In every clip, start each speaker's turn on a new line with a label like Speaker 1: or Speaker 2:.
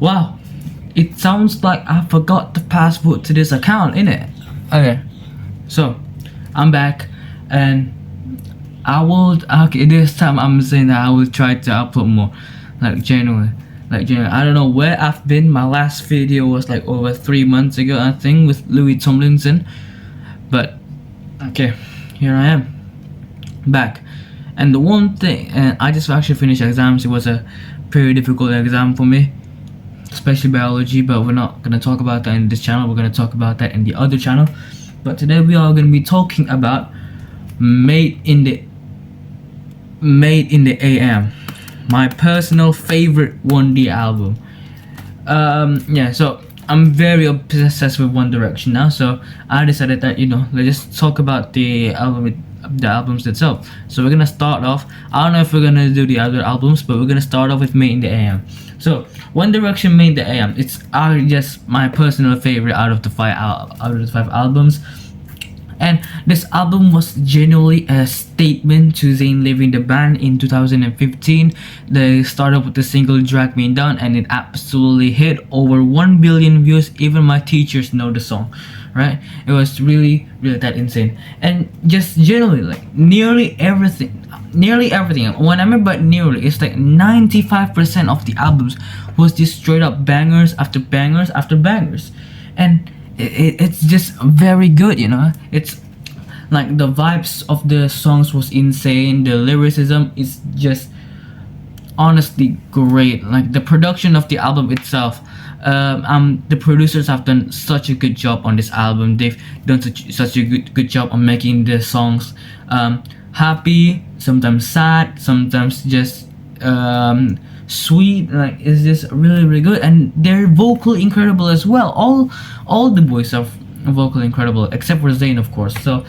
Speaker 1: Wow, it sounds like I forgot the password to this account, innit? Okay, so I'm back, and I will. Okay, this time I'm saying that I will try to upload more, like genuinely. Like genuinely. I don't know where I've been. My last video was like over 3 months ago, I think, with Louis Tomlinson. But okay, here I am, back. And the one thing, and I just actually finished exams. It was a pretty difficult exam for me, especially biology, but we're not gonna talk about that in this channel. We're gonna talk about that in the other channel. But today we are gonna be talking about Made in the AM, my personal favorite 1D album. Yeah, so I'm very obsessed with One Direction now, so I decided that let's just talk about the albums itself. So we're gonna start off. I don't know if we're gonna do the other albums, but we're gonna start off with Made in the AM. So One Direction Made in the AM. It's just my personal favorite out of the five albums. And this album was genuinely a statement to Zayn leaving the band in 2015. They started with the single Drag Me Down, and it absolutely hit over 1 billion views. Even my teachers know the song, right? It was really that insane. And just generally, like nearly everything. When I mean by nearly, it's like 95% of the albums was just straight up bangers after bangers after bangers. And it's just very good, it's like the vibes of the songs was insane. The lyricism is just honestly great. Like the production of the album itself, the producers have done such a good job on this album. They've done such a good job on making the songs happy, sometimes sad, sometimes just sweet. Like it's just really good, and they're vocally incredible as well. All the boys are vocally incredible except for Zayn, of course. So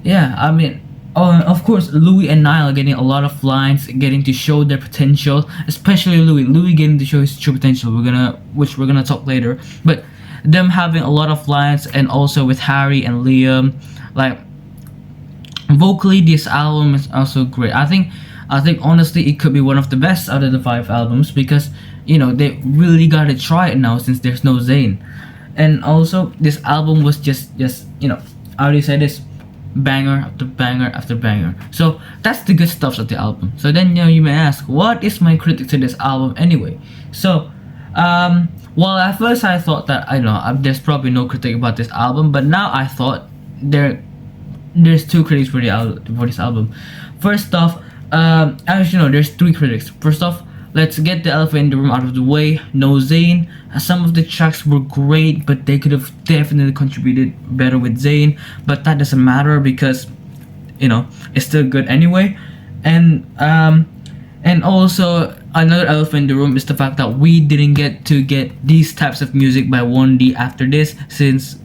Speaker 1: yeah, I mean, of course Louis and Niall are getting a lot of lines, getting to show their potential, especially Louis getting to show his true potential, which we're gonna talk later. But them having a lot of lines, and also with Harry and Liam, like vocally this album is also great. I think honestly it could be one of the best out of the 5 albums, because they really gotta try it now since there's no Zayn. And also this album was just I already said this, banger after banger after banger. So that's the good stuff of the album. So then you may ask, what is my critic to this album anyway? So well, at first I thought that there's probably no critic about this album, but now I thought there's 2 critics for this album. First off, actually no, there's 3 critics. First off, let's get the elephant in the room out of the way. No Zayn. Some of the tracks were great, but they could have definitely contributed better with Zayn. But that doesn't matter, because it's still good anyway. And also another elephant in the room is the fact that we didn't get these types of music by 1D after this, since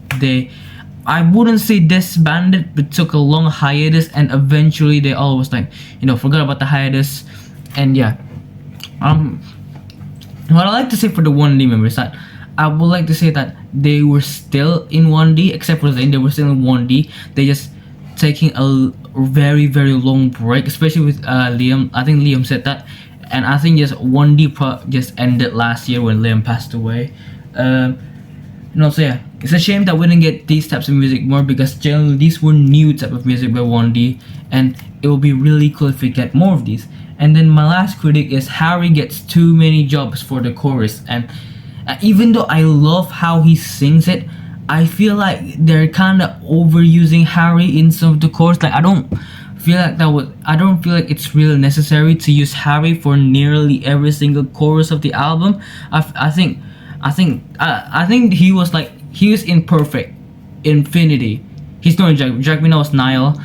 Speaker 1: I wouldn't say disbanded, but took a long hiatus, and eventually they always forgot about the hiatus. And yeah, what I like to say for the 1D members, that I would like to say that they were still in 1D, except for Zayn, they were still in 1D. They just taking a very long break, especially with Liam. I think Liam said that, and I think just 1D just ended last year when Liam passed away. So yeah, it's a shame that we didn't get these types of music more, because generally these were new type of music by 1D, and it will be really cool if we get more of these. And then my last critic is Harry gets too many jobs for the chorus, and even though I love how he sings it, I feel like they're kind of overusing Harry in some of the chorus. Like I don't feel like it's really necessary to use Harry for nearly every single chorus of the album. I think he was in Perfect, Infinity. He's not in Drag Me Now was Niall.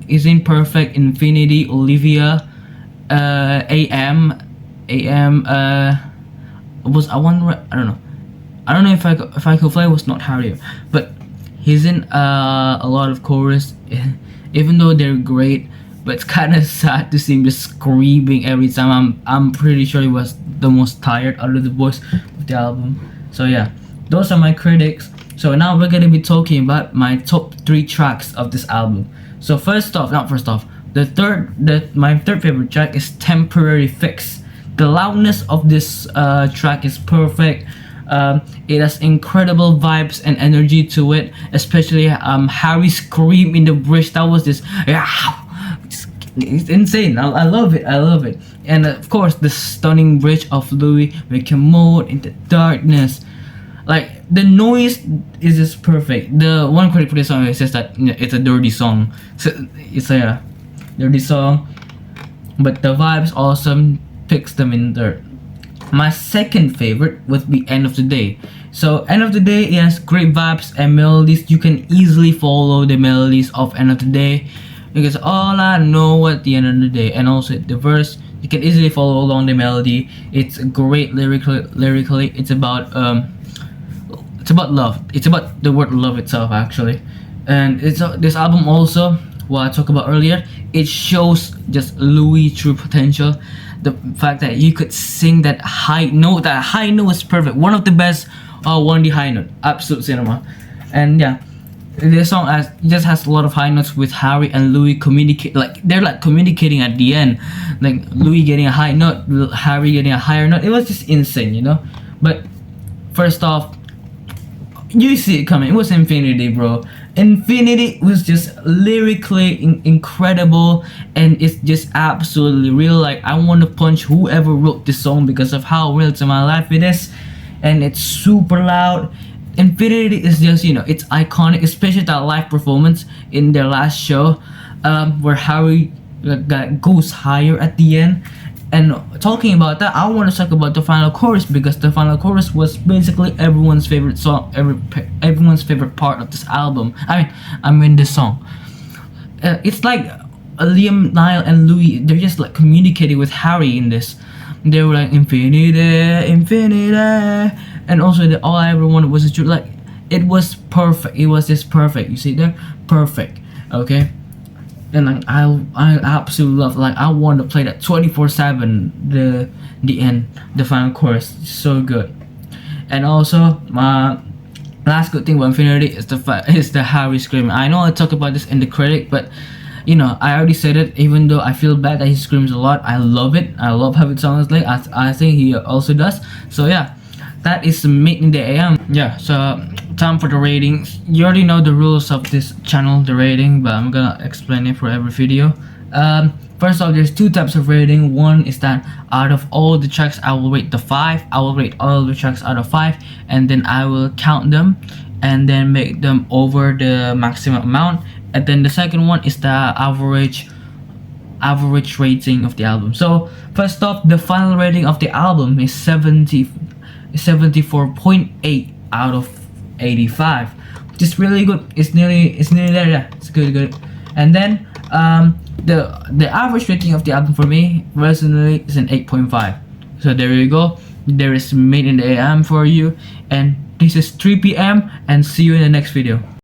Speaker 1: He's in Perfect, Infinity, Olivia, AM was I don't know if I Could Fly was not Harry, but he's in a lot of chorus, even though they're great. But it's kind of sad to see him just screaming every time. I'm pretty sure he was the most tired out of the boys of the album. So yeah, those are my critics. So now we're gonna be talking about my top 3 tracks of this album. So my third favorite track is Temporary Fix. The loudness of this track is perfect. It has incredible vibes and energy to it, especially Harry's scream in the bridge. That was this, yeah, it's insane. I love it. I love it. And of course, the stunning bridge of Louis with mode in the darkness. Like the noise is just perfect. The one critic for this song says that it's a dirty song. So it's a dirty song, but the vibes awesome. Picks them in there. My second favorite would be End of the Day. So End of the Day, it has great vibes and melodies. You can easily follow the melodies of End of the Day, because all I know at the end of the day, and also the verse, you can easily follow along the melody. It's great lyrically. It's about love. It's about the word love itself, actually. And it's this album also, what I talked about earlier, it shows just Louis' true potential. The fact that you could sing that high note is perfect. One of the best 1D high note, absolute cinema. And yeah, this song just has a lot of high notes with Harry and Louis communicate, like they're like communicating at the end, like Louis getting a high note, Harry getting a higher note. It was just insane, you know. But first off, you see it coming. It was Infinity, bro. Infinity was just lyrically incredible, and it's just absolutely real. Like I want to punch whoever wrote this song because of how real to my life it is, and it's super loud. Infinity is just, you know, it's iconic, especially that live performance in their last show, where Harry goes higher at the end. And talking about that, I want to talk about the final chorus, because the final chorus was basically everyone's favorite song, everyone's favorite part of this album. I mean this song. It's like Liam, Niall, and Louis. They're just like communicating with Harry in this. They were like infinity, infinity, and also all I ever wanted was a truth. Like it was perfect. It was just perfect. You see there, perfect. Okay. And like I absolutely love, like I want to play that 24/7. The end, the final chorus, so good. And also my last good thing about Infinity is the Harry screaming. I know I talked about this in the critic, but you know, I already said it. Even though I feel bad that he screams a lot, I love it. I love how it sounds like. I think he also does. So yeah, that is Made in the AM. Yeah, so time for the ratings. You already know the rules of this channel, the rating, but I'm gonna explain it for every video. First off, there's two types of rating. One is that out of all the tracks, I will rate the 5. I will rate all the tracks out of 5, and then I will count them and then make them over the maximum amount. And then the second one is the average rating of the album. So first off, the final rating of the album is 74.8 out of 85, which is really good. It's nearly there. Yeah, it's good. And then the average rating of the album for me personally is an 8.5. So there you go. There is Made in the AM for you, and this is 3 PM, and see you in the next video.